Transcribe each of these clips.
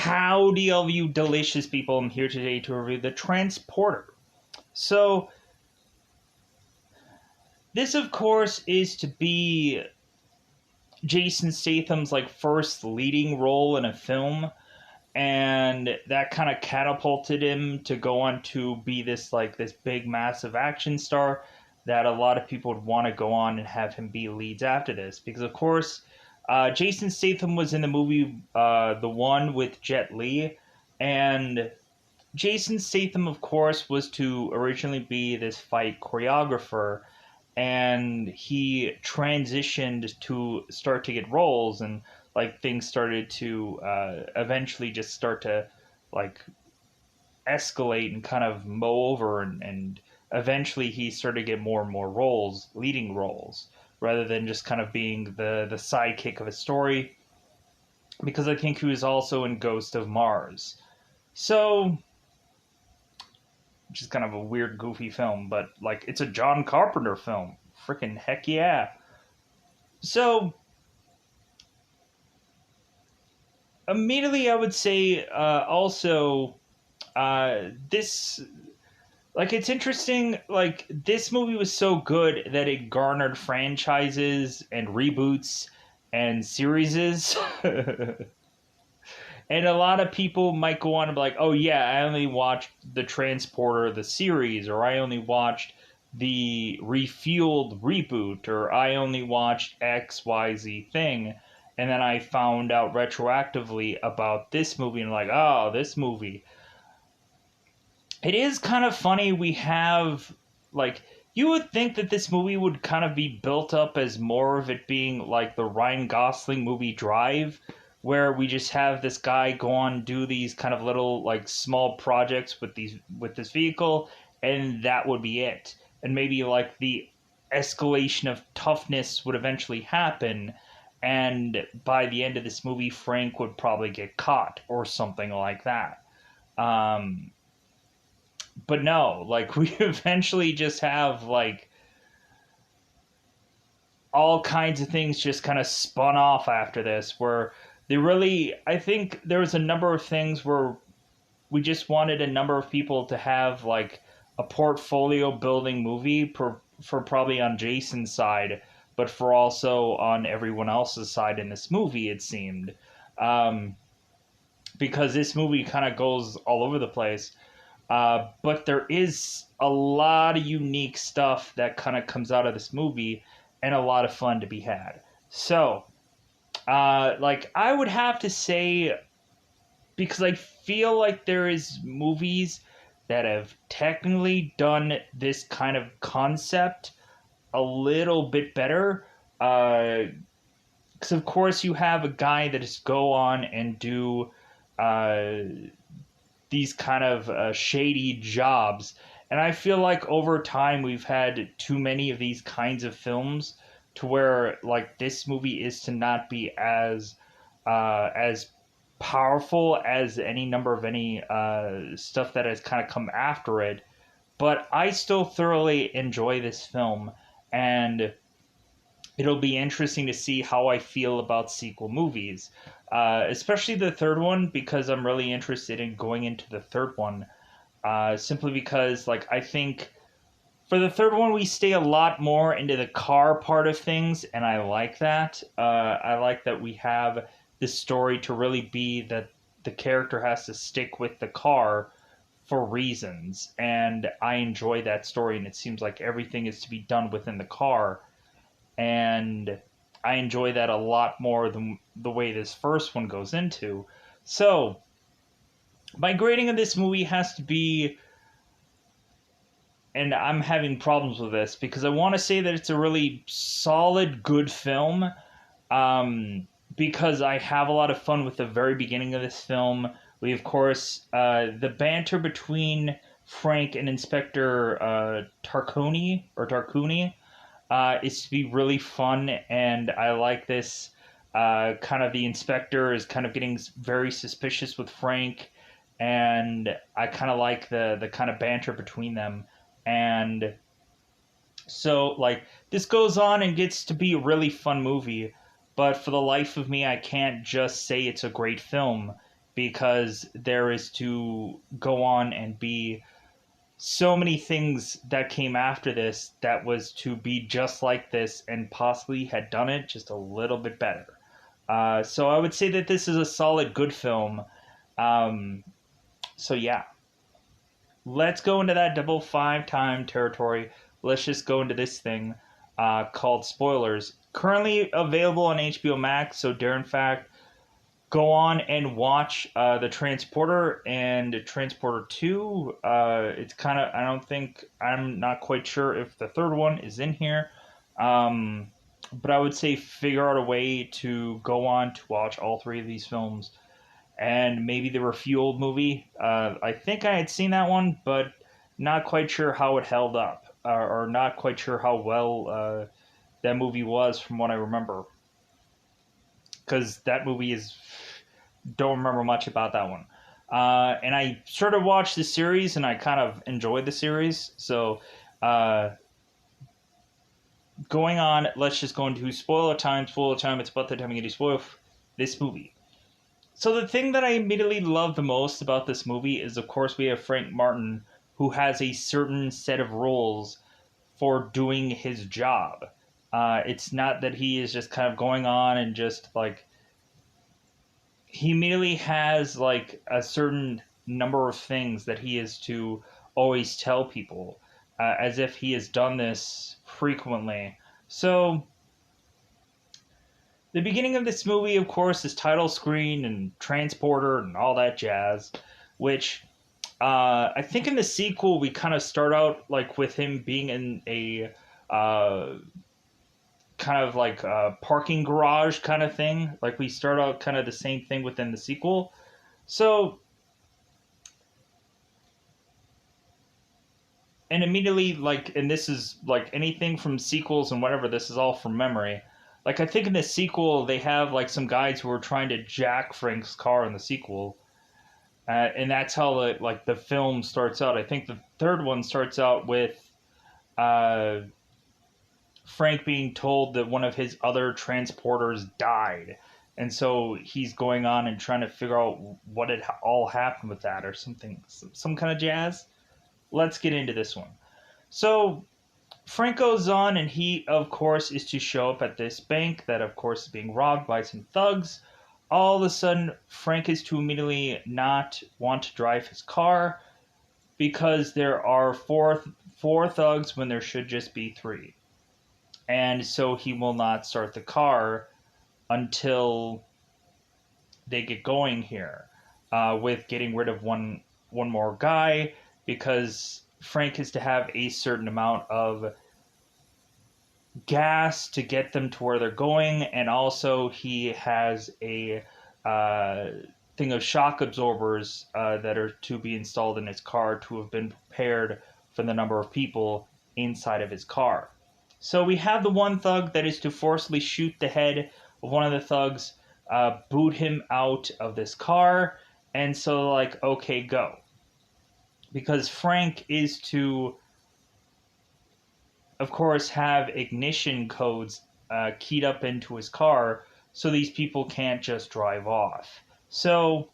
Howdy, all of you delicious people. I'm here today to review The Transporter. So, this, of course, is to be Jason Statham's, first leading role in a film. And that kind of catapulted him to go on to be this big, massive action star that a lot of people would want to go on and have him be leads after this. Because, of course, Jason Statham was in the movie The One with Jet Li, and Jason Statham, of course, was to originally be this fight choreographer, and he transitioned to start to get roles, and things started to eventually just start to like escalate and kind of mow over, and eventually he started to get more and more roles, leading roles, rather than just kind of being the sidekick of a story, because I think he was also in Ghost of Mars. So, which is kind of a weird, goofy film, but it's a John Carpenter film. Freaking heck yeah. So, immediately I would say also this, it's interesting, this movie was so good that it garnered franchises and reboots and series. And a lot of people might go on and be like, oh yeah, I only watched The Transporter, the series, or I only watched the Refueled reboot, or I only watched XYZ thing. And then I found out retroactively about this movie and oh, this movie. It is kind of funny. We have, you would think that this movie would kind of be built up as more of it being like the Ryan Gosling movie Drive, where we just have this guy go on and do these kind of little small projects with this vehicle, and that would be it. And maybe the escalation of toughness would eventually happen, and by the end of this movie, Frank would probably get caught or something like that. But no, we eventually just have all kinds of things just kind of spun off after this, where I think there was a number of things where we just wanted a number of people to have a portfolio building movie for probably on Jason's side, but for also on everyone else's side in this movie, it seemed. Because this movie kind of goes all over the place. But there is a lot of unique stuff that kind of comes out of this movie, and a lot of fun to be had. So, I would have to say, because I feel like there is movies that have technically done this kind of concept a little bit better. Because, of course, you have a guy that just go on and do these kind of shady jobs. And I feel like over time we've had too many of these kinds of films to where this movie is to not be as powerful as any number of any stuff that has kind of come after it. But I still thoroughly enjoy this film, and it'll be interesting to see how I feel about sequel movies. Especially the third one, because I'm really interested in going into the third one. Simply because, I think for the third one, we stay a lot more into the car part of things, and I like that. I like that we have this story to really be that the character has to stick with the car for reasons, and I enjoy that story, and it seems like everything is to be done within the car, and I enjoy that a lot more than the way this first one goes into. So, my grading of this movie has to be, and I'm having problems with this, because I want to say that it's a really solid, good film, because I have a lot of fun with the very beginning of this film. We, of course, the banter between Frank and Inspector Tarconi, is to be really fun, and I like this. Kind of the inspector is kind of getting very suspicious with Frank, and I kind of like the kind of banter between them. And so, this goes on and gets to be a really fun movie, but for the life of me, I can't just say it's a great film. because there is to go on and be so many things that came after this that was to be just like this and possibly had done it just a little bit better. So I would say that this is a solid, good film. Um, so yeah, let's go into that double five time territory. Let's just go into this thing called spoilers. Currently available on HBO Max. So dare in fact go on and watch the Transporter and Transporter 2. It's kind of, I'm not quite sure if the third one is in here. But I would say figure out a way to go on to watch all three of these films. And maybe the Refueled movie. I think I had seen that one, but not quite sure how it held up, or not quite sure how well that movie was from what I remember. Because that movie is don't remember much about that one. And I sort of watched the series, and I kind of enjoyed the series. So, going on, let's just go into spoiler time. Spoiler time. It's about the time I'm going to spoil this movie. So the thing that I immediately love the most about this movie is, of course, we have Frank Martin, who has a certain set of rules for doing his job. It's not that he is just kind of going on and just like he immediately has like a certain number of things that he is to always tell people, as if he has done this frequently. So the beginning of this movie, of course, is title screen and transporter and all that jazz, which I think in the sequel we kind of start out like with him being in a kind of like a parking garage kind of thing. Like we start out kind of the same thing within the sequel. So, and immediately like, and this is like anything from sequels and whatever, this is all from memory. Like I think in the sequel they have like some guys who are trying to jack Frank's car in the sequel. And that's how the film starts out. I think the third one starts out with uh, Frank being told that one of his other transporters died. And so he's going on and trying to figure out what had all happened with that or something, some kind of jazz. Let's get into this one. So Frank goes on, and he, of course, is to show up at this bank that, of course, is being robbed by some thugs. All of a sudden, Frank is to immediately not want to drive his car because there are four thugs when there should just be three. And so he will not start the car until they get going here, with getting rid of one more guy, because Frank is to have a certain amount of gas to get them to where they're going, and also he has a uh, thing of shock absorbers that are to be installed in his car to have been prepared for the number of people inside of his car. So we have the one thug that is to forcibly shoot the head of one of the thugs, boot him out of this car, and so like, okay, go. Because Frank is to, of course, have ignition codes keyed up into his car so these people can't just drive off. So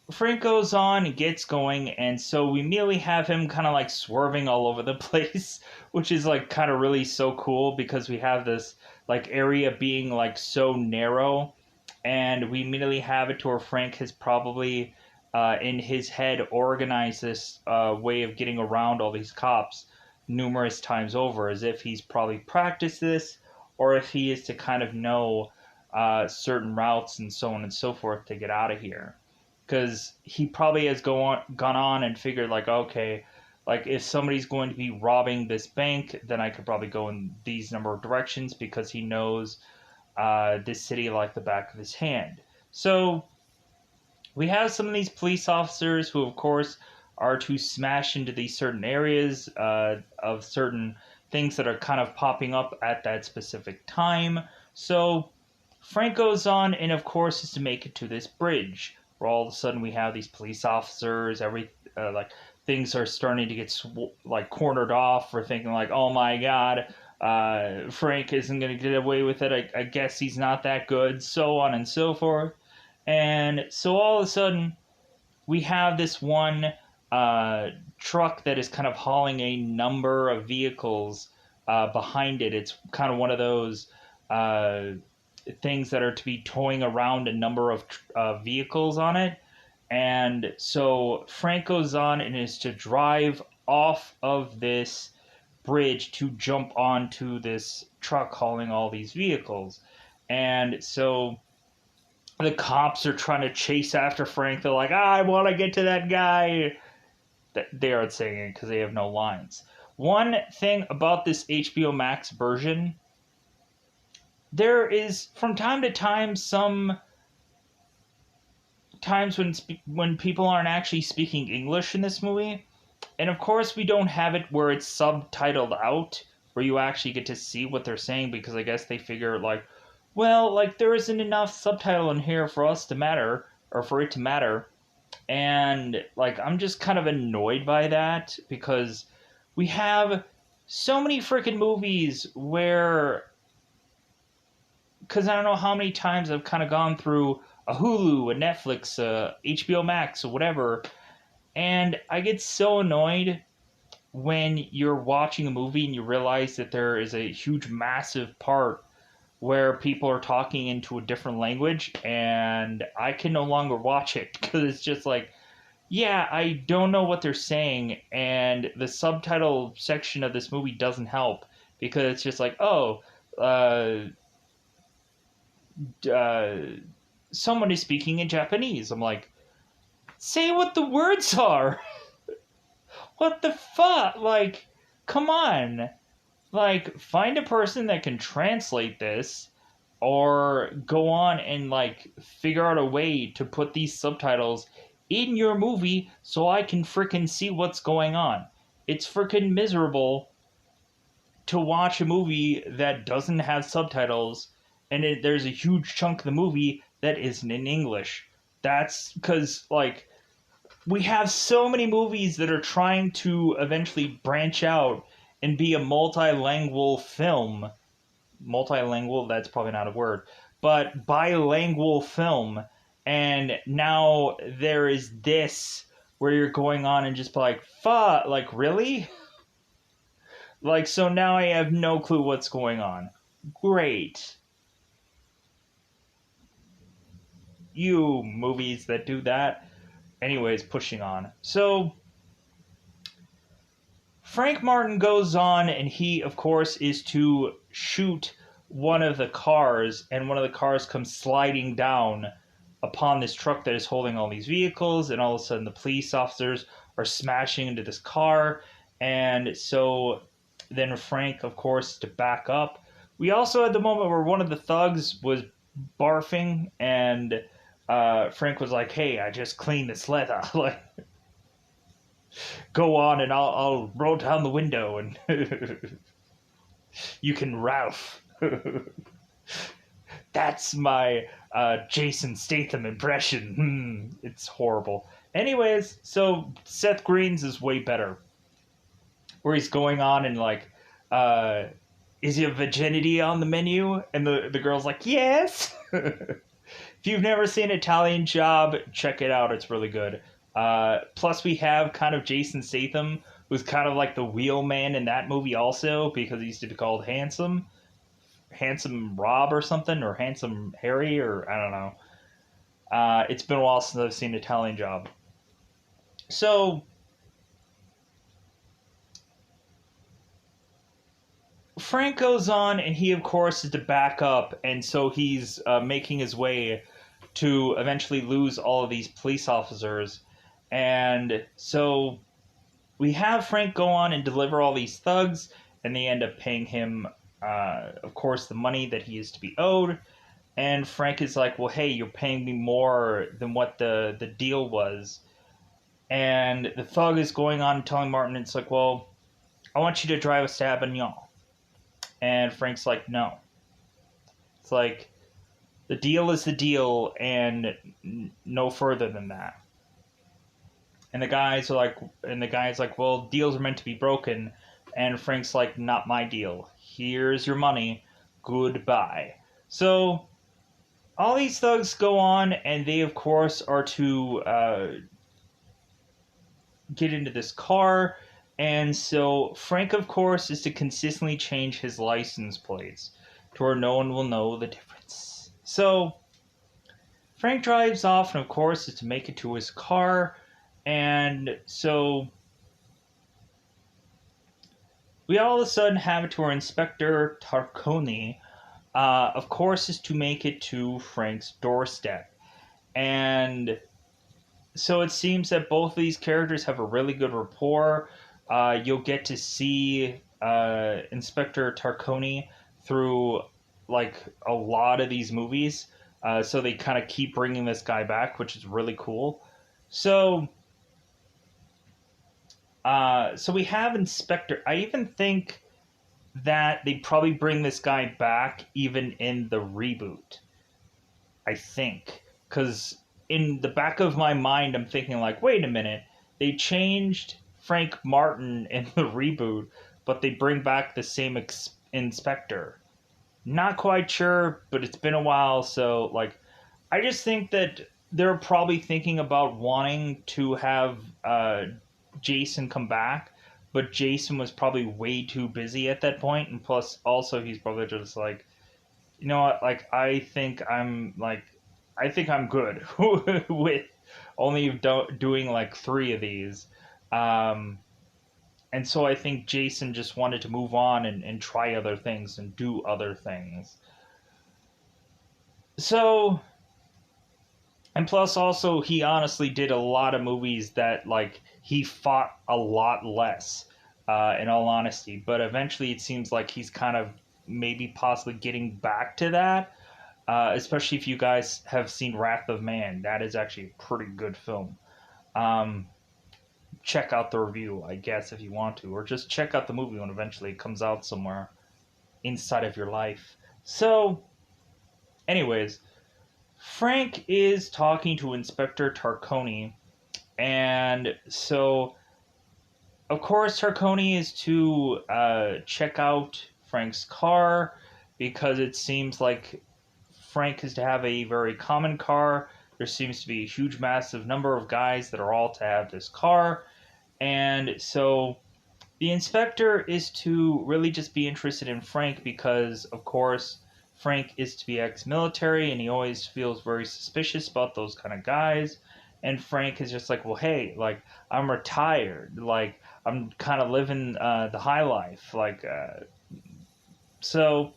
Frank goes on and gets going, and so we immediately have him kind of like swerving all over the place, which is like kind of really so cool because we have this like area being like so narrow, and we immediately have it to where Frank has probably in his head organized this way of getting around all these cops numerous times over, as if he's probably practiced this, or if he is to kind of know certain routes and so on and so forth to get out of here. Because he probably has gone on and figured like, okay, like if somebody's going to be robbing this bank, then I could probably go in these number of directions because he knows this city like the back of his hand. So we have some of these police officers who, of course, are to smash into these certain areas of certain things that are kind of popping up at that specific time. So Frank goes on and, of course, is to make it to this bridge where all of a sudden we have these police officers, like things are starting to get like cornered off. We're thinking like, oh my god, Frank isn't going to get away with it. I guess he's not that good, so on and so forth. And so all of a sudden, we have this one uh, truck that is kind of hauling a number of vehicles behind it. It's kind of one of those uh, things that are to be towing around a number of vehicles on it. And so Frank goes on and is to drive off of this bridge to jump onto this truck hauling all these vehicles. And so the cops are trying to chase after Frank. They're like, I want to get to that guy. They aren't saying it because they have no lines. One thing about this HBO Max version, there is from time to time some times when people aren't actually speaking English in this movie. And of course, we don't have it where it's subtitled out, where you actually get to see what they're saying, because I guess they figure, like, well, like, there isn't enough subtitle in here for us to matter, or for it to matter. And, like, I'm just kind of annoyed by that, because we have so many freaking movies where, because I don't know how many times I've kind of gone through a Hulu, a Netflix, a HBO Max, or whatever, and I get so annoyed when you're watching a movie and you realize that there is a huge, massive part where people are talking into a different language, and I can no longer watch it because it's just like, yeah, I don't know what they're saying, and the subtitle section of this movie doesn't help because it's just like, oh, uh, someone is speaking in Japanese. I'm like, say what the words are. What the fuck? Like, come on. Like, find a person that can translate this, or go on and, like, figure out a way to put these subtitles in your movie so I can frickin' see what's going on. It's frickin' miserable to watch a movie that doesn't have subtitles, and there's a huge chunk of the movie that isn't in English. That's because, like, we have so many movies that are trying to eventually branch out and be a multilingual film. Multilingual, that's probably not a word, but bilingual film. And now there is this where you're going on and just like, fuck, like, really? Like, so now I have no clue what's going on. Great. You movies that do that. Anyways, pushing on. So, Frank Martin goes on, and he, of course, is to shoot one of the cars, and one of the cars comes sliding down upon this truck that is holding all these vehicles, and all of a sudden the police officers are smashing into this car, and so then Frank, of course, to back up. We also had the moment where one of the thugs was barfing, and Frank was like, "Hey, I just cleaned this leather." Like, go on, and I'll roll down the window, and you can Ralph. That's my Jason Statham impression. It's horrible. Anyways, so Seth Green's is way better, where he's going on and like, is your virginity on the menu? And the girl's like, yes. If you've never seen Italian Job, check it out. It's really good. Plus, we have kind of Jason Statham, who's kind of like the wheelman in that movie also, because he used to be called Handsome Rob or something, or Handsome Harry, or I don't know. It's been a while since I've seen Italian Job. So, Frank goes on, and he, of course, is to back up, and so he's making his way to eventually lose all of these police officers. And so we have Frank go on and deliver all these thugs, and they end up paying him, of course, the money that he is to be owed. And Frank is like, well, hey, you're paying me more than what the deal was. And the thug is going on and telling Martin, it's like, well, I want you to drive us to Avignon. And Frank's like, no. It's like, the deal is the deal, and no further than that. And the guy's like, well, deals are meant to be broken. And Frank's like, not my deal. here's your money, goodbye. So all these thugs go on, and they, of course, are to get into this car. And so Frank, of course, is to consistently change his license plates to where no one will know the difference. So Frank drives off, and of course, is to make it to his car. And so we all of a sudden have it to where Inspector Tarconi, of course, is to make it to Frank's doorstep. And so it seems that both of these characters have a really good rapport. You'll get to see Inspector Tarconi through like a lot of these movies. So they kind of keep bringing this guy back, which is really cool. So, so we have Inspector. I even think that they probably bring this guy back even in the reboot. I think, because in the back of my mind, I'm thinking like, wait a minute, they changed Frank Martin in the reboot, but they bring back the same inspector. Not quite sure, but it's been a while, so like, I just think that they're probably thinking about wanting to have Jason come back, but Jason was probably way too busy at that point, and plus, also, he's probably just like, you know what, like, I think I'm good with only doing like 3 of these. Um, and so I think Jason just wanted to move on and try other things and do other things. So, and plus also, he honestly did a lot of movies that, like, he fought a lot less, in all honesty. But eventually it seems like he's kind of maybe possibly getting back to that. Especially if you guys have seen Wrath of Man. That is actually a pretty good film. Um, check out the review, I guess, if you want to. Or just check out the movie when eventually it comes out somewhere inside of your life. So, anyways, Frank is talking to Inspector Tarconi. And so, of course, Tarconi is to check out Frank's car because it seems like Frank is to have a very common car. There seems to be a huge, massive number of guys that are all to have this car. And so the inspector is to really just be interested in Frank because, of course, Frank is to be ex-military and he always feels very suspicious about those kind of guys. And Frank is just like, well, hey, like, I'm retired. Like, I'm kind of living the high life. Like, so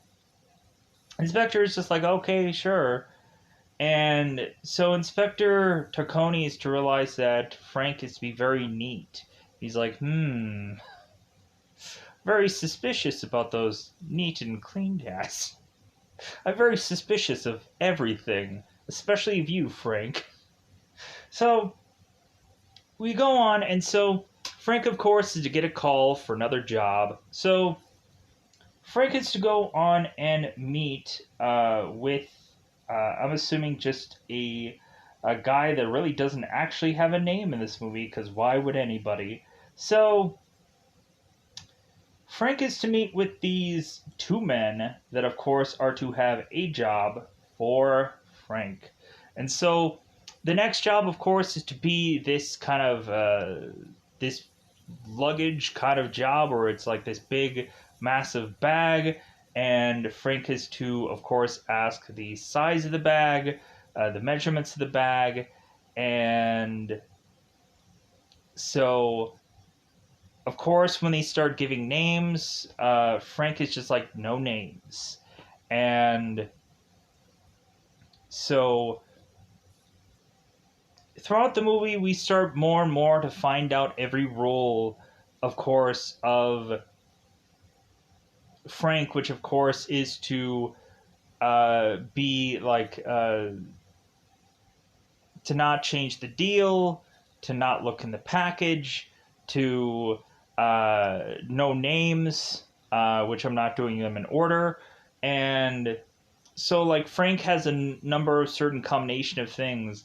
Inspector is just like, okay, sure. And so Inspector Tarconi is to realize that Frank is to be very neat. He's like, very suspicious about those neat and clean guys. I'm very suspicious of everything, especially of you, Frank. So we go on, and so Frank, of course, is to get a call for another job. So Frank is to go on and meet with, I'm assuming, just a guy that really doesn't actually have a name in this movie, because why would anybody? So Frank is to meet with these 2 men that, of course, are to have a job for Frank. And so the next job, of course, is to be this kind of, this luggage kind of job where it's like this big, massive bag. And Frank is to, of course, ask the size of the bag, the measurements of the bag. And so, of course, when they start giving names, Frank is just like, no names. And so throughout the movie, we start more and more to find out every role, of course, of Frank, which, of course, is to be like, to not change the deal, to not look in the package, to no names, which I'm not doing them in order. And so, like, Frank has a number of certain combination of things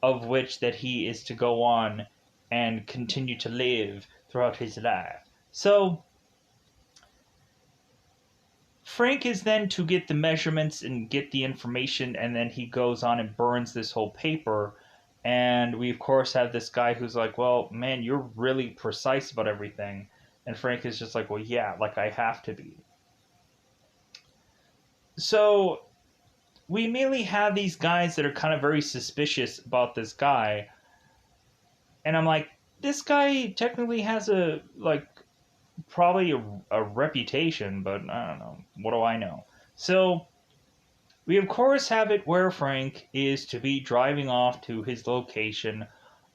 of which that he is to go on and continue to live throughout his life. So Frank is then to get the measurements and get the information, and then he goes on and burns this whole paper. And we, of course, have this guy who's like, well, man, you're really precise about everything. And Frank is just like, well, yeah, like I have to be. So we immediately have these guys that are kind of very suspicious about this guy. And I'm like, this guy technically has a, like, probably a reputation, but I don't know. What do I know? So we, of course, have it where Frank is to be driving off to his location.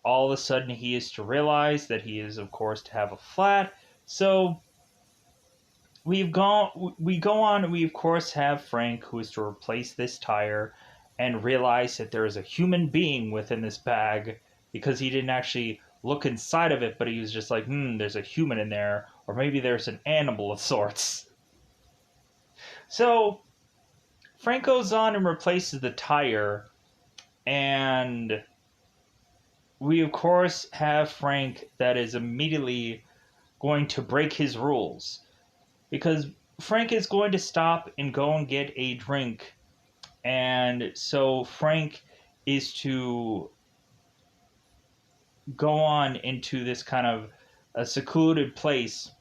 All of a sudden, he is to realize that he is, of course, to have a flat. So we go on, and we, of course, have Frank, who is to replace this tire and realize that there is a human being within this bag because he didn't actually look inside of it, but he was just like, there's a human in there, or maybe there's an animal of sorts. So Frank goes on and replaces the tire, and we, of course, have Frank that is immediately going to break his rules. Because Frank is going to stop and go and get a drink. And so Frank is to go on into this kind of a secluded place,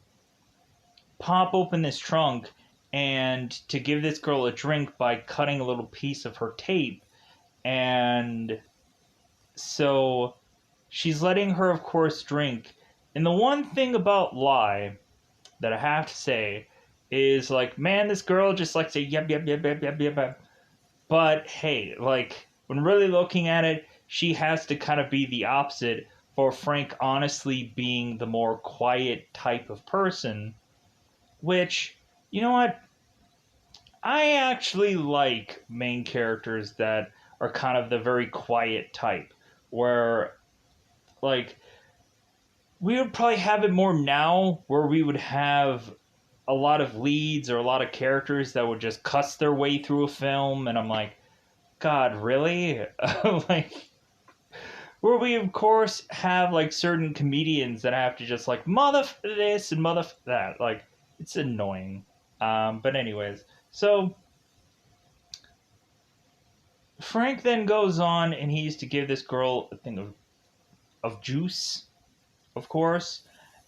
pop open this trunk, and to give this girl a drink by cutting a little piece of her tape. And so she's letting her, of course, drink. And the one thing about Lie that I have to say is, like, man, this girl just likes to yep, yep, yep, yep, yep, yep, yep. But hey, like, when really looking at it, she has to kind of be the opposite for Frank honestly being the more quiet type of person, which, you know what? I actually like main characters that are kind of the very quiet type, where, like, we would probably have it more now where we would have a lot of leads or a lot of characters that would just cuss their way through a film, and I'm like, God, really? Like, where we, of course, have, like, certain comedians that have to just, like, mother this and mother that. Like, it's annoying. But anyways, so Frank then goes on and he's to give this girl a thing of juice, of course.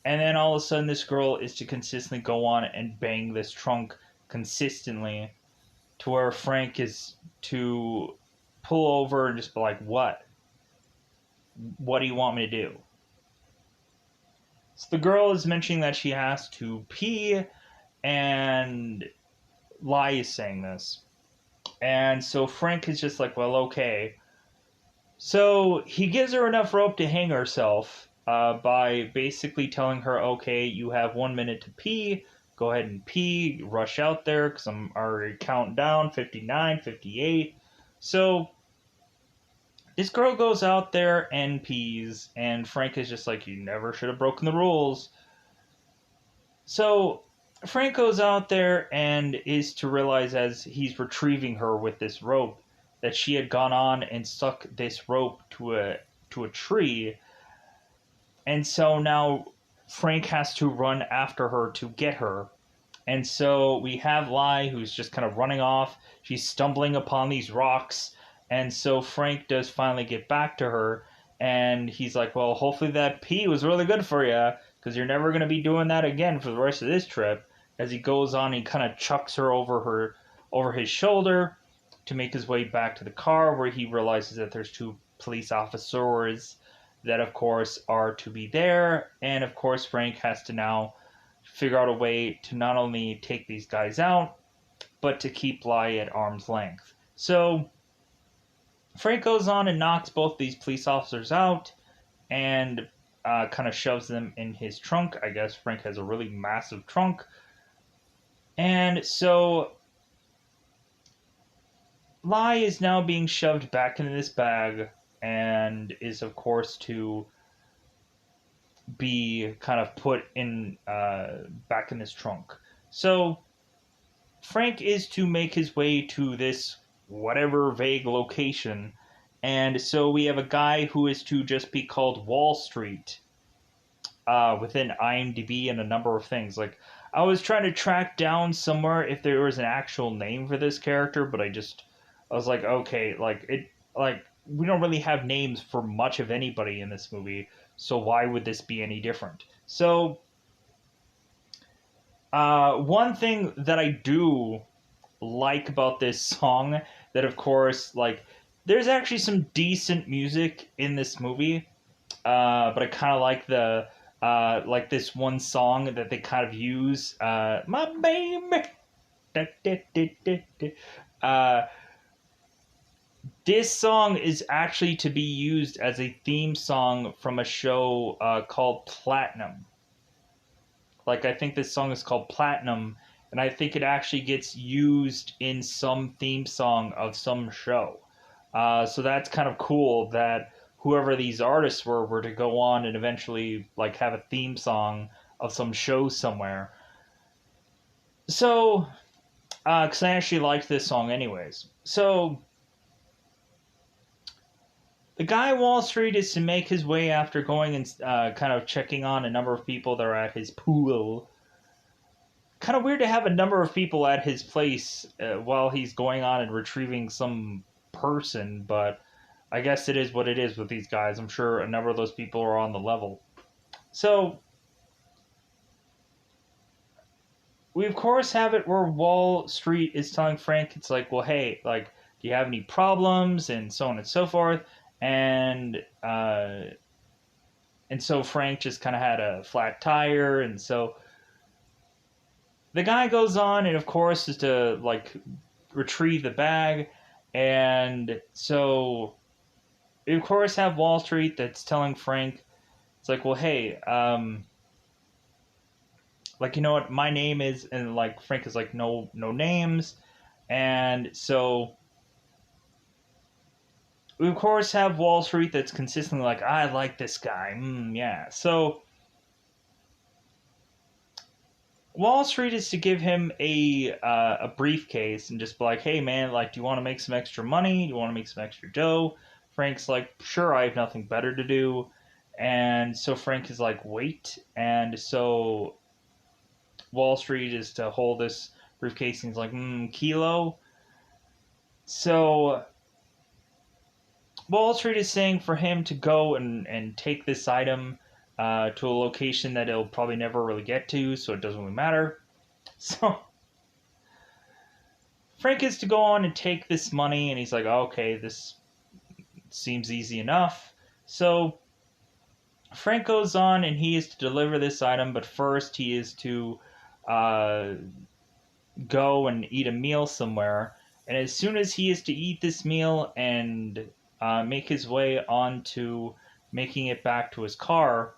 And then all of a sudden, this girl is to consistently go on and bang this trunk consistently to where Frank is to pull over and just be like, what? What do you want me to do? So the girl is mentioning that she has to pee, and Lie is saying this. And so Frank is just like, well, okay. So he gives her enough rope to hang herself by basically telling her, okay, you have 1 minute to pee. Go ahead and pee. Rush out there because I'm already counting down 59, 58. So this girl goes out there and pees, and Frank is just like, you never should have broken the rules. So Frank goes out there and is to realize as he's retrieving her with this rope that she had gone on and stuck this rope to a tree. And so now Frank has to run after her to get her. And so we have Lie, who's just kind of running off. She's stumbling upon these rocks. And so Frank does finally get back to her. And he's like, well, hopefully that pee was really good for you, because you're never going to be doing that again for the rest of this trip. As he goes on, he kind of chucks her over his shoulder to make his way back to the car, where he realizes that there's two police officers that, of course, are to be there. And, of course, Frank has to now figure out a way to not only take these guys out, but to keep Lie at arm's length. So Frank goes on and knocks both these police officers out and kind of shoves them in his trunk. I guess Frank has a really massive trunk. And so Lie is now being shoved back into this bag and is, of course, to be kind of put in back in this trunk. So Frank is to make his way to this whatever vague location, and so we have a guy who is to just be called Wall Street within IMDb and a number of things. Like, I was trying to track down somewhere if there was an actual name for this character, but I was like, okay, like we don't really have names for much of anybody in this movie, so why would this be any different? So, one thing that I do like about this song, that of course, like, there's actually some decent music in this movie, but I kind of like the like this one song that they kind of use, my baby. Da, da, da, da, da. Uh, this song is actually to be used as a theme song from a show called Platinum. Like, I think this song is called Platinum, and I think it actually gets used in some theme song of some show. So that's kind of cool that whoever these artists were to go on and eventually like have a theme song of some show somewhere. So, because I actually liked this song anyways. So, the guy Wall Street is to make his way after going and kind of checking on a number of people that are at his pool. Kind of weird to have a number of people at his place while he's going on and retrieving some person, but I guess it is what it is with these guys. I'm sure a number of those people are on the level. So, we of course have it where Wall Street is telling Frank, it's like, well, hey, like, do you have any problems, and so on and so forth, and so Frank just kind of had a flat tire, and so the guy goes on, and of course is to like retrieve the bag, and so we of course have Wall Street that's telling Frank, it's like, well, hey, like, you know what, my name is, and like Frank is like, no names, and so we of course have Wall Street that's consistently like, I like this guy, yeah. So Wall Street is to give him a briefcase and just be like, hey man, like, do you want to make some extra money? Do you want to make some extra dough? Frank's like, sure, I have nothing better to do. And so Frank is like, wait. And so Wall Street is to hold this briefcase, and he's like, kilo. So Wall Street is saying for him to go and take this item to a location that he'll probably never really get to, so it doesn't really matter. So Frank is to go on and take this money, and he's like, okay, this seems easy enough. So Frank goes on, and he is to deliver this item, but first he is to go and eat a meal somewhere. And as soon as he is to eat this meal and make his way on to making it back to his car,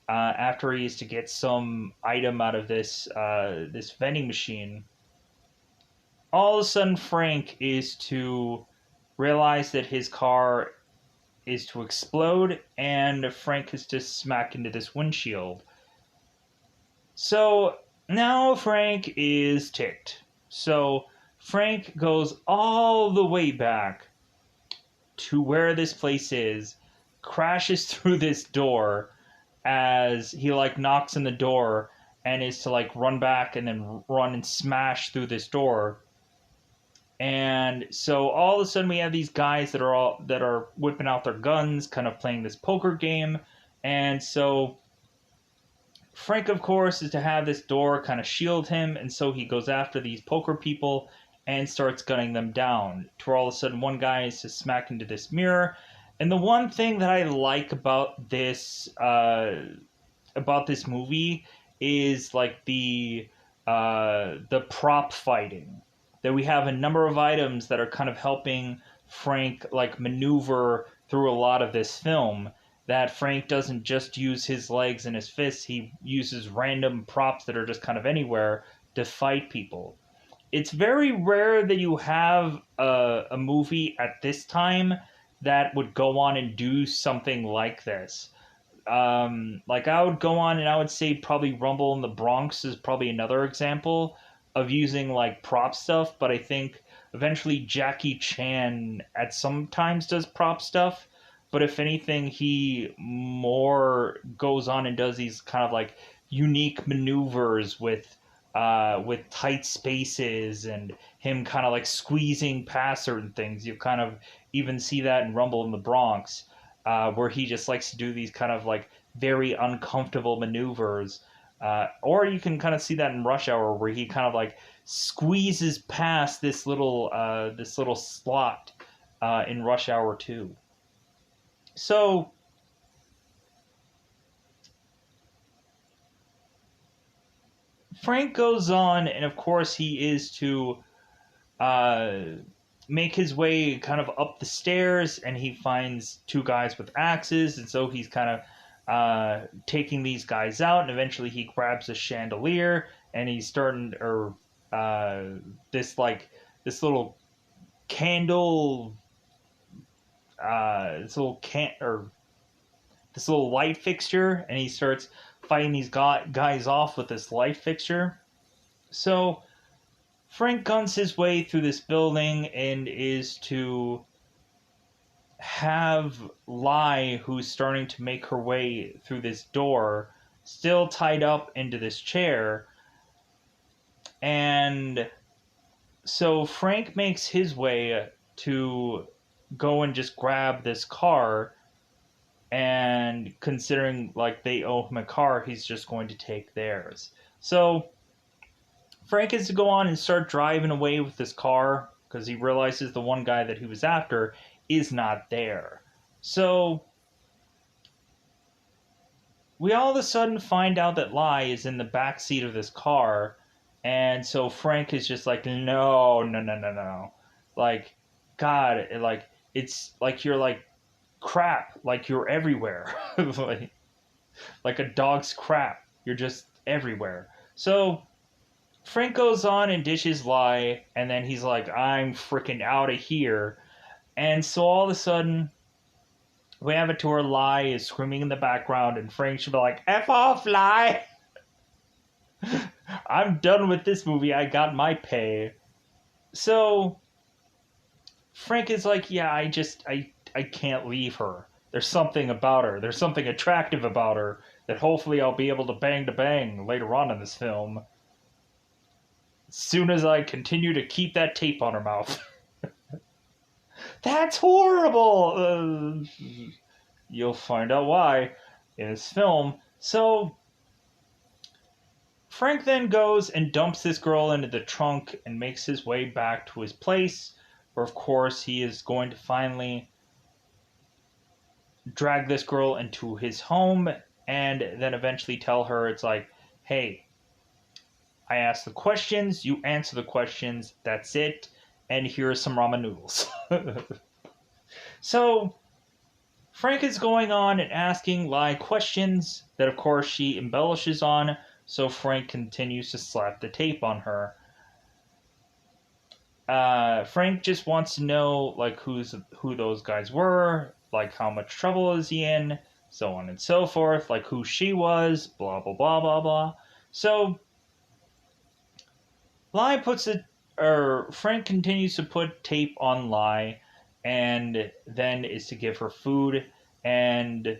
after he is to get some item out of this this vending machine, all of a sudden Frank is to realize that his car is to explode, and Frank is to smack into this windshield. So now Frank is ticked. So Frank goes all the way back to where this place is, crashes through this door as he like knocks on the door, and is to like run back and then run and smash through this door. And so all of a sudden we have these guys that are whipping out their guns, kind of playing this poker game. And so Frank, of course, is to have this door kind of shield him, and so he goes after these poker people and starts gunning them down. To all of a sudden, one guy is to smack into this mirror. And the one thing that I like about this movie is like the prop fighting. That we have a number of items that are kind of helping Frank like maneuver through a lot of this film. That Frank doesn't just use his legs and his fists, he uses random props that are just kind of anywhere to fight people. It's very rare that you have a movie at this time that would go on and do something like this. Like, I would go on and I would say probably Rumble in the Bronx is probably another example of using like prop stuff, but I think eventually Jackie Chan at sometimes does prop stuff. But if anything, he more goes on and does these kind of like unique maneuvers with tight spaces and him kind of like squeezing past certain things. You kind of even see that in Rumble in the Bronx, where he just likes to do these kind of like very uncomfortable maneuvers. Or you can kind of see that in Rush Hour, where he kind of like squeezes past this little slot in Rush Hour 2. So Frank goes on, and of course he is to uh, make his way kind of up the stairs, and he finds two guys with axes, and so he's kind of taking these guys out, and eventually he grabs a chandelier, and he's starting, or this like this little candle, this little or this little light fixture, and he starts fighting these guys off with this light fixture. So Frank guns his way through this building and is to have Lai, who's starting to make her way through this door, still tied up into this chair. And so Frank makes his way to go and just grab this car, and considering like they owe him a car, he's just going to take theirs. So Frank is to go on and start driving away with this car because he realizes the one guy that he was after is not there. So we all of a sudden find out that Lai is in the back seat of this car, and so Frank is just like, no, no, no, no, no. Like, God, like, it's like you're like crap, like you're everywhere. like a dog's crap. You're just everywhere. So Frank goes on and dishes Lai, and then he's like, I'm freaking out of here. And so all of a sudden, we have it to where Lai is screaming in the background, and Frank should be like, F off, Lai! I'm done with this movie. I got my pay. So Frank is like, yeah, I can't leave her. There's something about her. There's something attractive about her that hopefully I'll be able to bang later on in this film. As soon as I continue to keep that tape on her mouth. That's horrible! You'll find out why in this film. So Frank then goes and dumps this girl into the trunk and makes his way back to his place, where of course he is going to finally drag this girl into his home and then eventually tell her, it's like, hey, I ask the questions, you answer the questions, that's it, and here are some ramen noodles. So Frank is going on and asking Lai questions that of course she embellishes on, so Frank continues to slap the tape on her. Frank just wants to know like who those guys were, like how much trouble is he in, so on and so forth, like who she was, blah blah blah blah blah. So Frank continues to put tape on Lai, and then is to give her food. And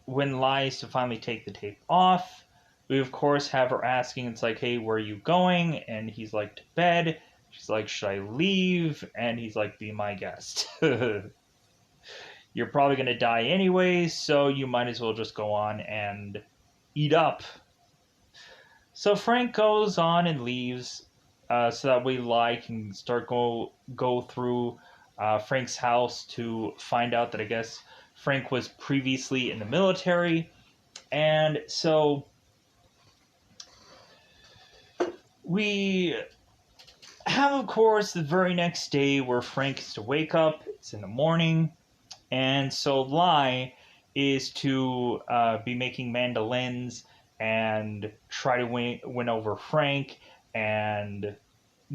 when Lai is to finally take the tape off, we of course have her asking, it's like, hey, where are you going? And he's like, to bed. She's like, should I leave? And he's like, be my guest. You're probably going to die anyway, so you might as well just go on and eat up. So Frank goes on and leaves, so that way Lai can start go through Frank's house to find out that I guess Frank was previously in the military. And so we have, of course, the very next day where Frank is to wake up. It's in the morning. And so Lai is to be making mandolins and try to win over Frank and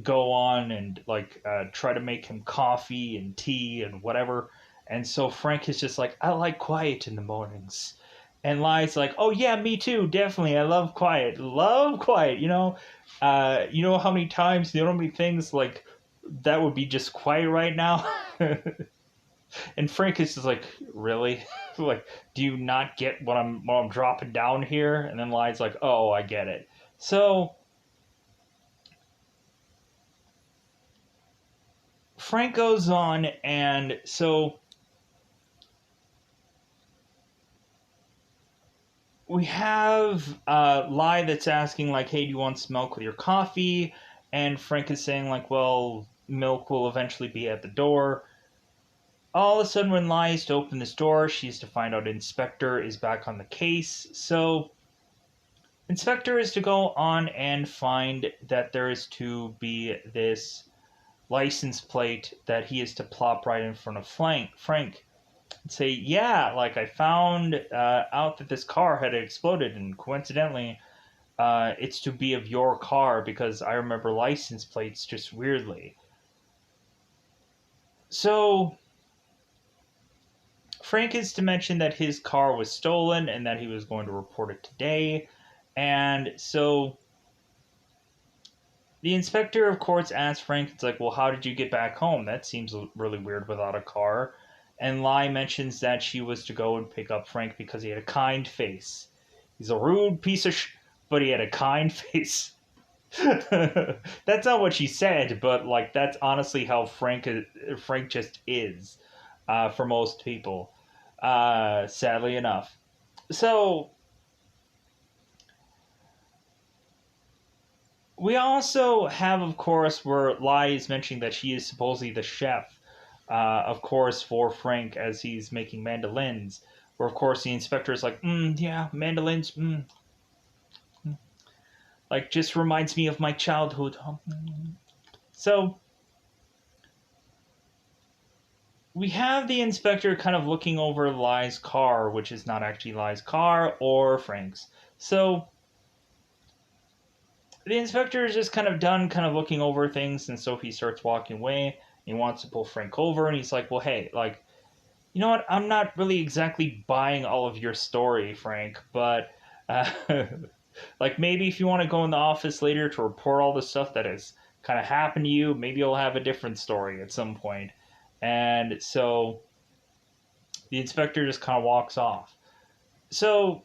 go on and like try to make him coffee and tea and whatever. And so Frank is just like, I like quiet in the mornings. And Lai's like, oh yeah, me too, definitely. I love quiet. Love quiet, you know? You know how many times, you know how many things like that would be just quiet right now? And Frank is just like, really? Like, do you not get what I'm dropping down here? And then Lai's like, oh, I get it. So Frank goes on, and so we have Lai that's asking like, hey, do you want some milk with your coffee? And Frank is saying like, well, milk will eventually be at the door. All of a sudden, when Lai is to open this door, she's to find out Inspector is back on the case. So Inspector is to go on and find that there is to be this license plate that he is to plop right in front of Frank and say, yeah, like I found out that this car had exploded, and coincidentally, it's to be of your car because I remember license plates just weirdly. So Frank is to mention that his car was stolen and that he was going to report it today. And so the inspector, of course, asks Frank, it's like, well, how did you get back home? That seems really weird without a car. And Lai mentions that she was to go and pick up Frank because he had a kind face. He's a rude piece of but he had a kind face. That's not what she said, but like that's honestly how Frank just is for most people, sadly enough. So we also have, of course, where Lai is mentioning that she is supposedly the chef, of course, for Frank as he's making mandolins. Where, of course, the inspector is like, yeah, mandolins, like, just reminds me of my childhood. So, we have the inspector kind of looking over Lai's car, which is not actually Lai's car or Frank's. So, the inspector is just kind of done kind of looking over things, and Sophie starts walking away. He wants to pull Frank over, and he's like, well, hey, like, you know what? I'm not really exactly buying all of your story, Frank, but, like, maybe if you want to go in the office later to report all the stuff that has kind of happened to you, maybe you'll have a different story at some point. And so the inspector just kind of walks off. So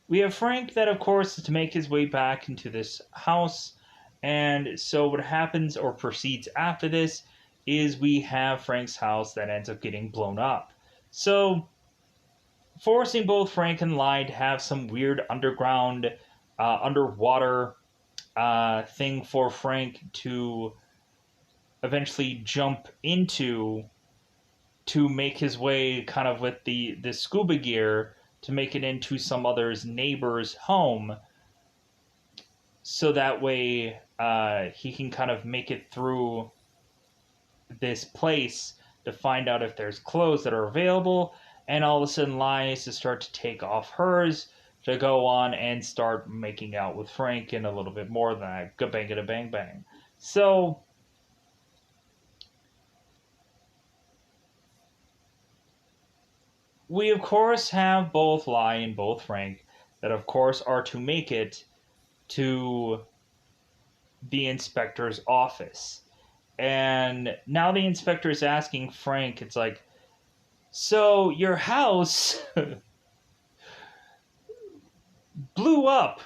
we have Frank that, of course, is to make his way back into this house. And so what happens or proceeds after this is we have Frank's house that ends up getting blown up. So forcing both Frank and Lai to have some weird underground, underwater thing for Frank to eventually jump into to make his way kind of with the scuba gear to make it into some other's neighbor's home, so that way he can kind of make it through this place to find out if there's clothes that are available. And all of a sudden Lai is to start to take off hers to go on and start making out with Frank and a little bit more than that. Ga-bang, bang, bang. So we, of course, have both Lai and both Frank that, of course, are to make it to the inspector's office. And now the inspector is asking Frank, it's like, so your house blew up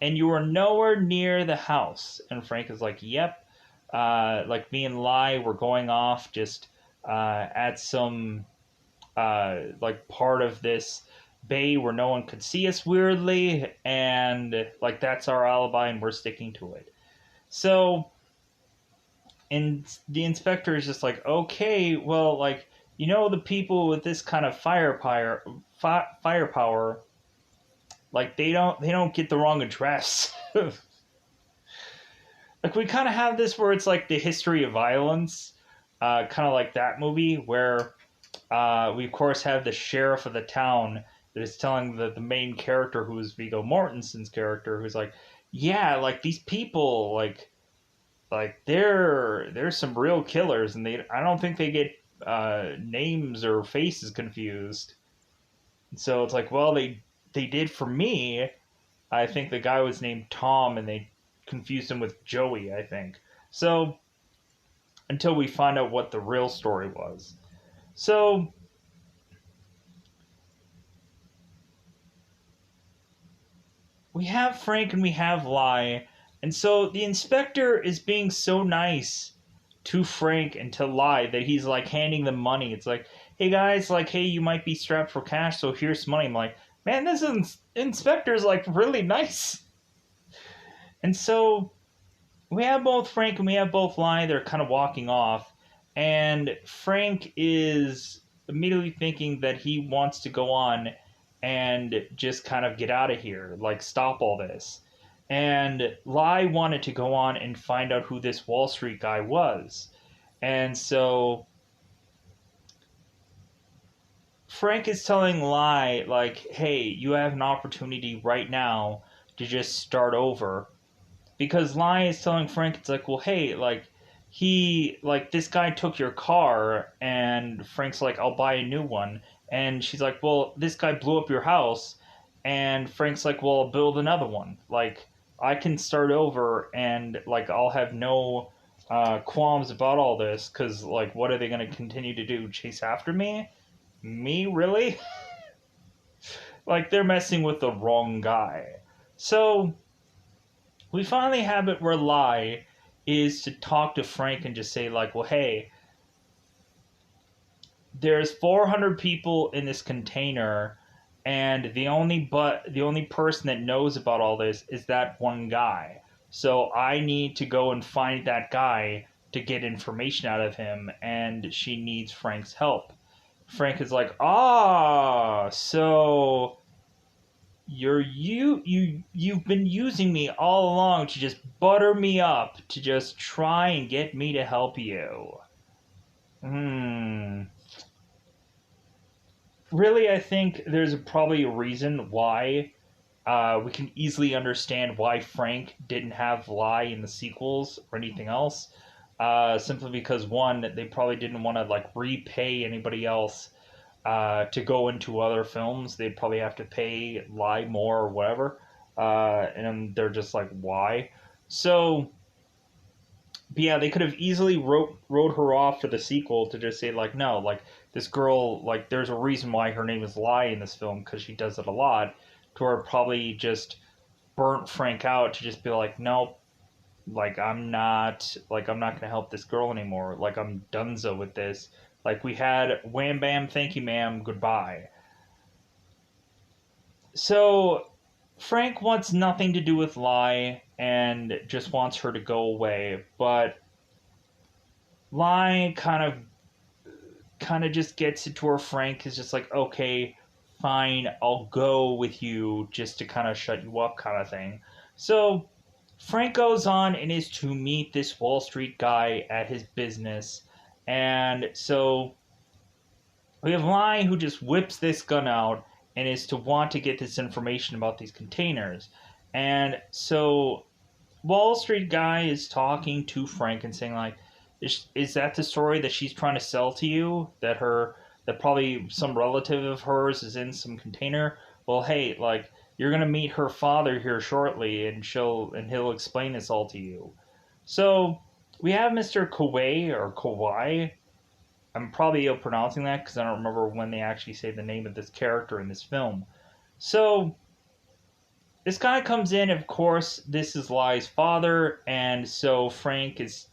and you were nowhere near the house. And Frank is like, yep. Like me and Lai were going off just at some like part of this bay where no one could see us weirdly, and like that's our alibi and we're sticking to it. So, and the inspector is just like, okay, well, like, you know, the people with this kind of firepower, like they don't get the wrong address. Like we kind of have this where it's like the history of violence, kind of like that movie where we of course have the sheriff of the town that is telling the main character, who is Viggo Mortensen's character, who's like, yeah, like these people, like they're some real killers, and I don't think they get names or faces confused. And so it's like, well, they did for me. I think the guy was named Tom, and they confused him with Joey, I think. So until we find out what the real story was. So we have Frank and we have Lie, and so the inspector is being so nice to Frank and to Lie that he's like handing them money. It's like, hey guys, like, hey, you might be strapped for cash, so here's some money. I'm like, man, this inspector's like really nice. And so we have both Frank and we have both Lie. They're kind of walking off, and Frank is immediately thinking that he wants to go on and just kind of get out of here, like stop all this. And Lie wanted to go on and find out who this Wall Street guy was. And so Frank is telling Lie, like, hey, you have an opportunity right now to just start over, because Lie is telling Frank, it's like, well, hey, like this guy took your car, and Frank's like, I'll buy a new one, and she's like, well, this guy blew up your house, and Frank's like, well, I'll build another one, like I can start over, and like I'll have no qualms about all this, because like what are they going to continue to do, chase after me really? Like they're messing with the wrong guy. So we finally have it where Lie is to talk to Frank and just say, like, well, hey, there's 400 people in this container, and the only person that knows about all this is that one guy. So I need to go and find that guy to get information out of him, and she needs Frank's help. Frank is like, so you've been using me all along to just butter me up, to just try and get me to help you. Really, I think there's probably a reason why. We can easily understand why Frank didn't have Lie in the sequels or anything else. Simply because, one, they probably didn't want to like repay anybody else to go into other films. They'd probably have to pay Lie more or whatever. And they're just like, why? So, but yeah, they could have easily wrote her off for the sequel to just say, like, no, like, this girl, like, there's a reason why her name is Lie in this film, because she does it a lot, to where probably just burnt Frank out to just be like, nope, like, I'm not gonna help this girl anymore. Like, I'm donezo with this. Like, we had wham bam, thank you ma'am, goodbye. So, Frank wants nothing to do with Lie and just wants her to go away, but Lie kind of just gets it to where Frank is just like, okay, fine, I'll go with you just to kind of shut you up, kind of thing. So Frank goes on and is to meet this Wall Street guy at his business. And so we have Lie, who just whips this gun out and is to want to get this information about these containers. And so Wall Street guy is talking to Frank and saying, like, is that the story that she's trying to sell to you? That probably some relative of hers is in some container? Well, hey, like, you're gonna meet her father here shortly, and he'll explain this all to you. So we have Mr. Kawai, or Kawai. I'm probably ill pronouncing that because I don't remember when they actually say the name of this character in this film. So this guy comes in. Of course, this is Lie's father, and so Frank is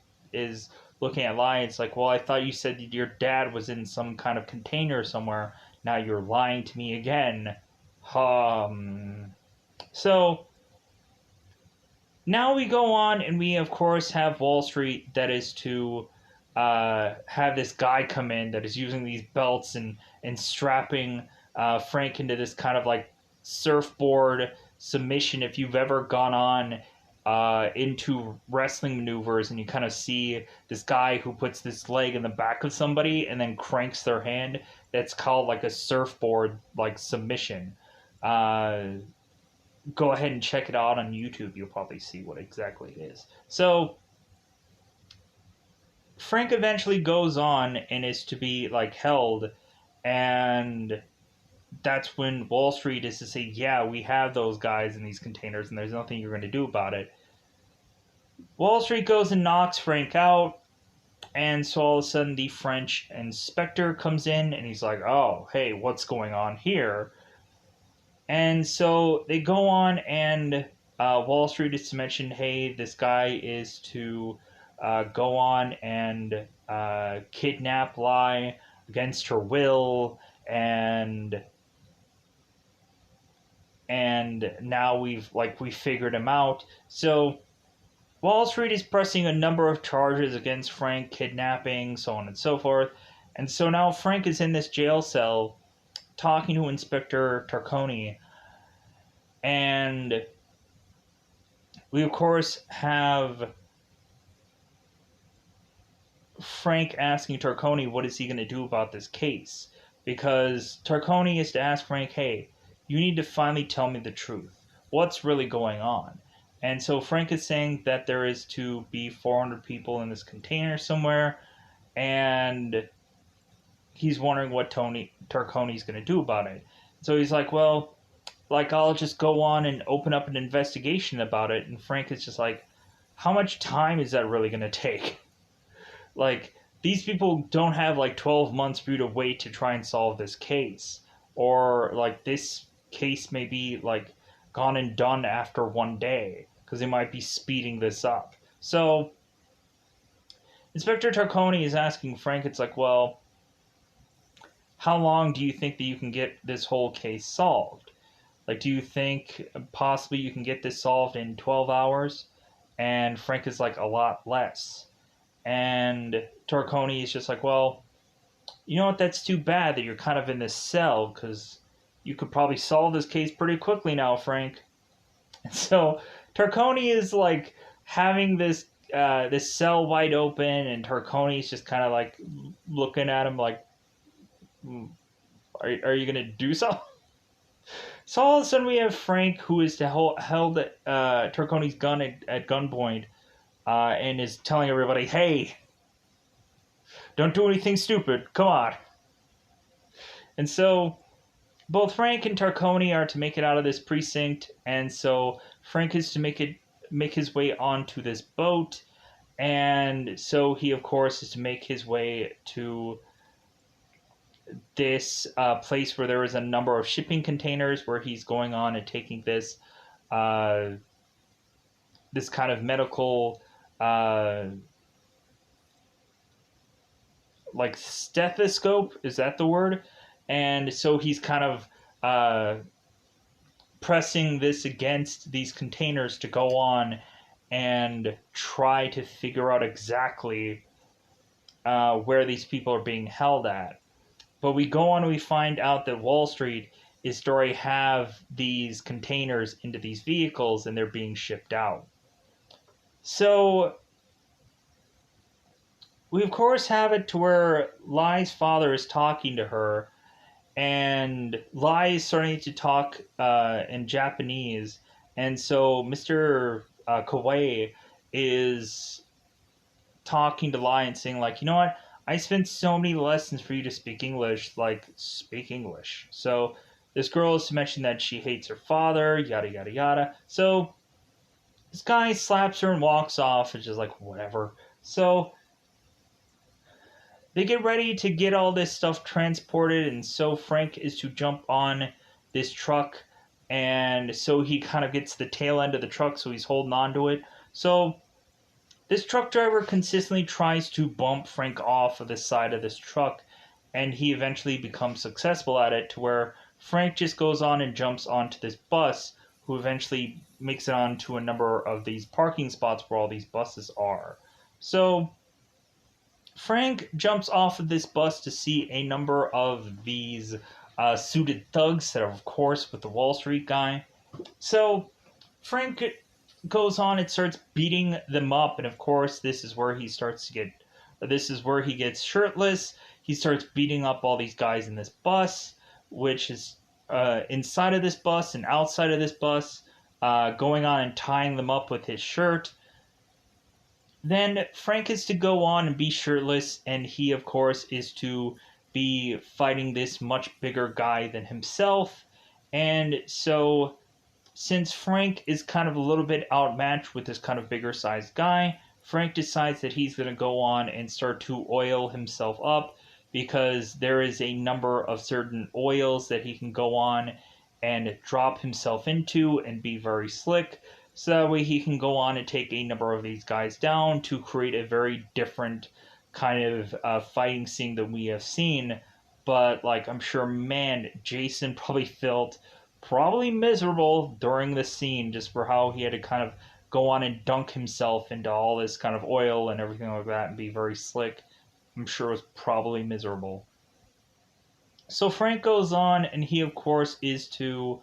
looking at Lie. It's like, well, I thought you said that your dad was in some kind of container somewhere. Now you're lying to me again. So now we go on, and we of course have Wall Street that is to have this guy come in that is using these belts and strapping Frank into this kind of like surfboard submission. If you've ever gone on into wrestling maneuvers and you kind of see this guy who puts this leg in the back of somebody and then cranks their hand, that's called like a surfboard like submission. Go ahead and check it out on YouTube. You'll probably see what exactly it is. So Frank eventually goes on and is to be like held, and that's when Wall Street is to say, yeah, we have those guys in these containers and there's nothing you're going to do about it. Wall Street goes and knocks Frank out. And so all of a sudden, the French inspector comes in and he's like, oh, hey, what's going on here? And so they go on, and Wall Street is to mention, hey, this guy is to go on and kidnap Lie against her will, and now we figured him out. So Wall Street is pressing a number of charges against Frank, kidnapping, so on and so forth. And so now Frank is in this jail cell talking to Inspector Tarconi, and we of course have Frank asking Tarconi what is he going to do about this case, because Tarconi is to ask Frank, hey, you need to finally tell me the truth. What's really going on? And so Frank is saying that there is to be 400 people in this container somewhere, and he's wondering what Tarconi's going to do about it. So he's like, well, I'll just go on and open up an investigation about it. And Frank is just like, how much time is that really going to take? Like, these people don't have 12 months for you to wait to try and solve this case. Or this case may be gone and done after one day, because they might be speeding this up. So Inspector Tarconi is asking Frank, it's like, well, how long do you think that you can get this whole case solved? Do you think possibly you can get this solved in 12 hours? And Frank is like, a lot less. And Tarconi is just like, well, you know what, that's too bad that you're kind of in this cell, because you could probably solve this case pretty quickly now, Frank. And so Tarconi is having this this cell wide open, and Tarconi is just kind of looking at him like, are you going to do something? So all of a sudden we have Frank, who is held Tarconi's gun at gunpoint, and is telling everybody, hey, don't do anything stupid, come on. And so both Frank and Tarconi are to make it out of this precinct, and so Frank is to make his way onto this boat, and so he of course is to make his way to this place where there is a number of shipping containers, where he's going on and taking this this kind of medical stethoscope, is that the word? And so he's kind of pressing this against these containers to go on and try to figure out exactly where these people are being held at. But we go on and we find out that Wall Street is to already have these containers into these vehicles, and they're being shipped out. So we of course have it to where Lai's father is talking to her, and Lai is starting to talk in Japanese, and so Mr. Kawaii is talking to Lai and saying, you know what, I spent so many lessons for you to speak English, speak English. So this girl is to mention that she hates her father, yada yada yada. So this guy slaps her and walks off, and just whatever. So they get ready to get all this stuff transported, and so Frank is to jump on this truck, and so he kind of gets the tail end of the truck, so he's holding on to it. So this truck driver consistently tries to bump Frank off of the side of this truck, and he eventually becomes successful at it, to where Frank just goes on and jumps onto this bus, who eventually makes it onto a number of these parking spots where all these buses are. So Frank jumps off of this bus to see a number of these suited thugs that are, of course, with the Wall Street guy. So Frank goes on and starts beating them up, and of course this is where he gets shirtless. He starts beating up all these guys in this bus, which is inside of this bus and outside of this bus, going on and tying them up with his shirt. Then Frank is to go on and be shirtless, and he of course is to be fighting this much bigger guy than himself. And so since Frank is kind of a little bit outmatched with this kind of bigger sized guy, Frank decides that he's going to go on and start to oil himself up because there is a number of certain oils that he can go on and drop himself into and be very slick. So that way he can go on and take a number of these guys down to create a very different kind of fighting scene that we have seen. But like I'm sure, man, Jason probably felt probably miserable during this scene just for how he had to kind of go on and dunk himself into all this kind of oil and everything like that and be very slick. I'm sure it was probably miserable. So Frank goes on, and he, of course, is to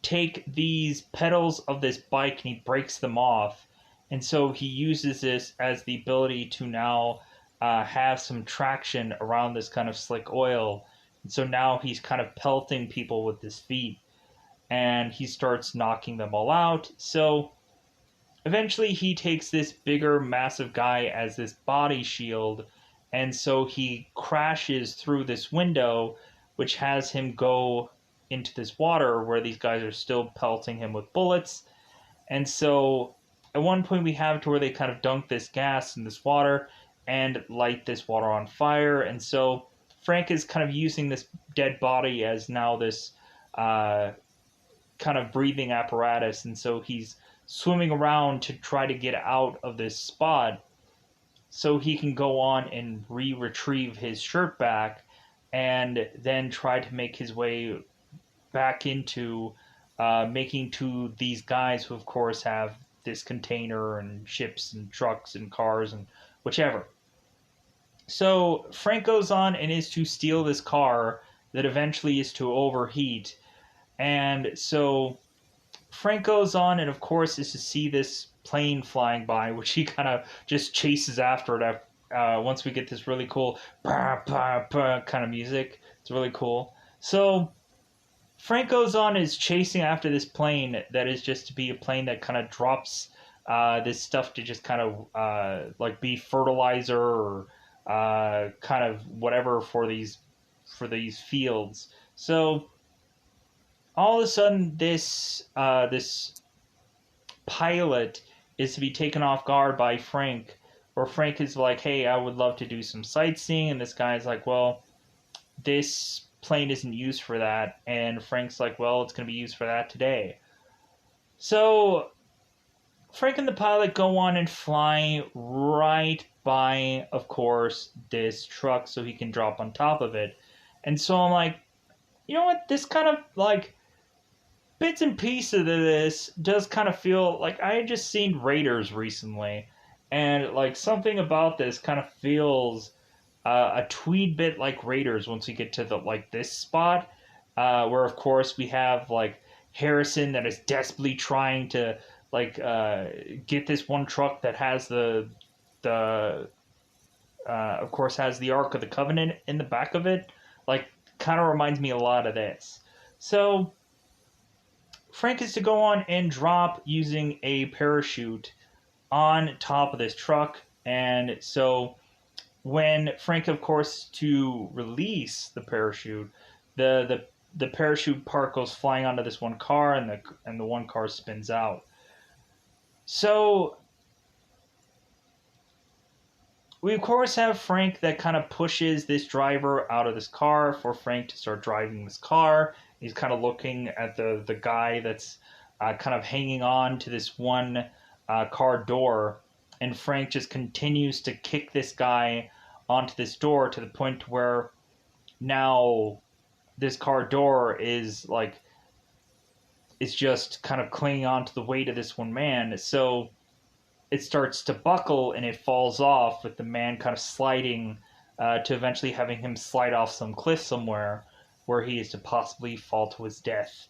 take these pedals of this bike and he breaks them off. And so he uses this as the ability to now have some traction around this kind of slick oil. And so now he's kind of pelting people with his feet and he starts knocking them all out. So eventually he takes this bigger, massive guy as this body shield. And so he crashes through this window, which has him go into this water where these guys are still pelting him with bullets. And so at one point we have to where they kind of dunk this gas in this water and light this water on fire. And so Frank is kind of using this dead body as now this kind of breathing apparatus. And so he's swimming around to try to get out of this spot so he can go on and retrieve his shirt back and then try to make his way back into making to these guys who, of course, have this container and ships and trucks and cars and whichever. So Frank goes on and is to steal this car that eventually is to overheat. And so Frank goes on and, of course, is to see this plane flying by, which he kind of just chases after it once we get this really cool bah, bah, bah kind of music. It's really cool. So Frank goes on and is chasing after this plane that is just to be a plane that kind of drops this stuff to just kind of like be fertilizer or kind of whatever for these fields. So all of a sudden, this pilot is to be taken off guard by Frank, where Frank is like, "Hey, I would love to do some sightseeing," and this guy's like, "Well, this plane isn't used for that," and Frank's like, "Well, it's going to be used for that today." So Frank and the pilot go on and fly right by, of course, this truck so he can drop on top of it. And so I'm like, you know what? This kind of like bits and pieces of this does kind of feel like I had just seen Raiders recently, and like something about this kind of feels a tweed bit like Raiders once we get to the like this spot, where of course we have like Harrison that is desperately trying to like get this one truck that has the of course has the Ark of the Covenant in the back of it, like kind of reminds me a lot of this. So Frank is to go on and drop using a parachute on top of this truck. And so when Frank, of course, to release the parachute, the parachute part goes flying onto this one car, and the one car spins out. So we of course have Frank that kind of pushes this driver out of this car for Frank to start driving this car. He's kind of looking at the guy that's kind of hanging on to this one car door, and Frank just continues to kick this guy onto this door to the point where now this car door is like it's just kind of clinging on to the weight of this one man. So it starts to buckle and it falls off, with the man kind of sliding to eventually having him slide off some cliff somewhere where he is to possibly fall to his death.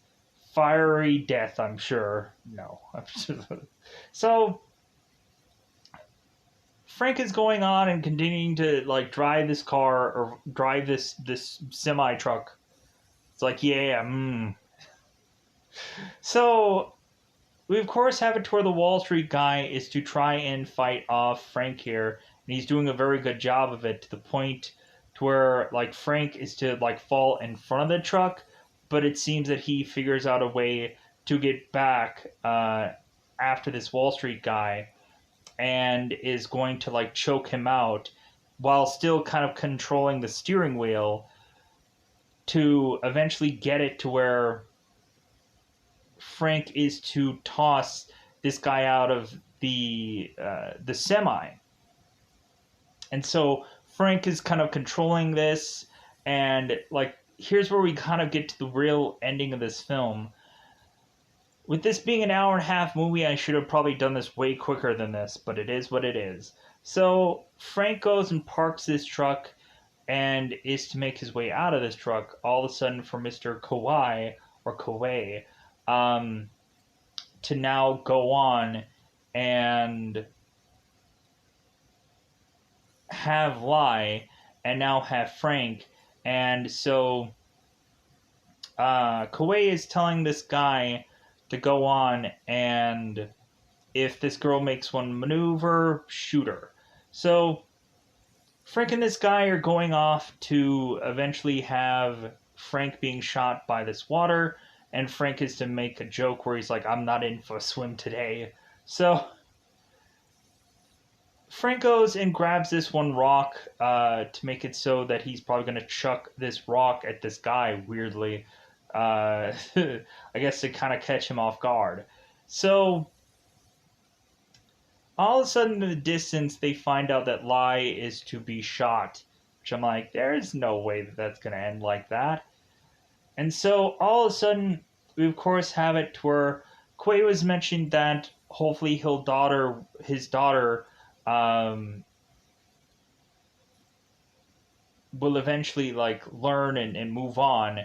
Fiery death, I'm sure. No. So Frank is going on and continuing to like drive this car or drive this semi truck. It's like, yeah, So we of course have it to where the Wall Street guy is to try and fight off Frank here, and he's doing a very good job of it, to the point to where like Frank is to like fall in front of the truck, but it seems that he figures out a way to get back after this Wall Street guy. and is going to like choke him out while still kind of controlling the steering wheel to eventually get it to where Frank is to toss this guy out of the semi. And so Frank is kind of controlling this, and like here's where we kind of get to the real ending of this film. With this being an hour and a half movie, I should have probably done this way quicker than this, but it is what it is. So Frank goes and parks this truck and is to make his way out of this truck. All of a sudden, for Mr. Kawhi or Kawhi, to now go on and have Lai and now have Frank. And so Kawhi is telling this guy to go on, and if this girl makes one maneuver, shoot her. So Frank and this guy are going off to eventually have Frank being shot by this water, and Frank is to make a joke where he's like, I'm not in for a swim today. So Frank goes and grabs this one rock to make it so that he's probably going to chuck this rock at this guy, weirdly. I guess to kind of catch him off guard. So all of a sudden in the distance, they find out that Lai is to be shot. Which I'm like, there's no way that that's going to end like that. And so all of a sudden, we of course have it to where Quay was mentioned that hopefully his daughter will eventually like learn and move on.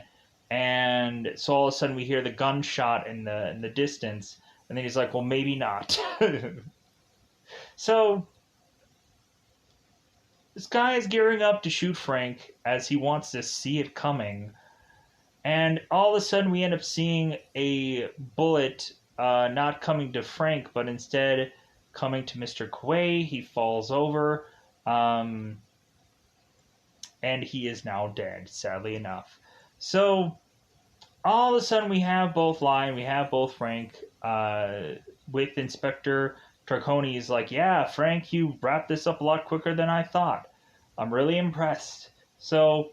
And so all of a sudden we hear the gunshot in the distance, and then he's like, well, maybe not. So this guy is gearing up to shoot Frank as he wants to see it coming. And all of a sudden we end up seeing a bullet not coming to Frank, but instead coming to Mr. Quay. He falls over, and he is now dead, sadly enough. So all of a sudden we have both Lai and we have both Frank, with Inspector Triconi is like, yeah, Frank, you wrapped this up a lot quicker than I thought. I'm really impressed. So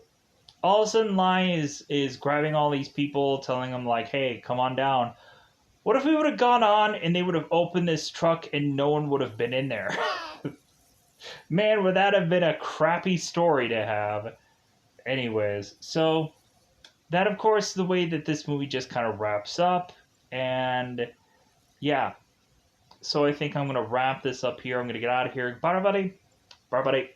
all of a sudden Lai is grabbing all these people, telling them like, hey, come on down. What if we would have gone on and they would have opened this truck and no one would have been in there? Man, would that have been a crappy story to have. Anyways, so that, of course, is the way that this movie just kind of wraps up. And yeah, so I think I'm going to wrap this up here. I'm going to get out of here. Bye, everybody. Bye, buddy.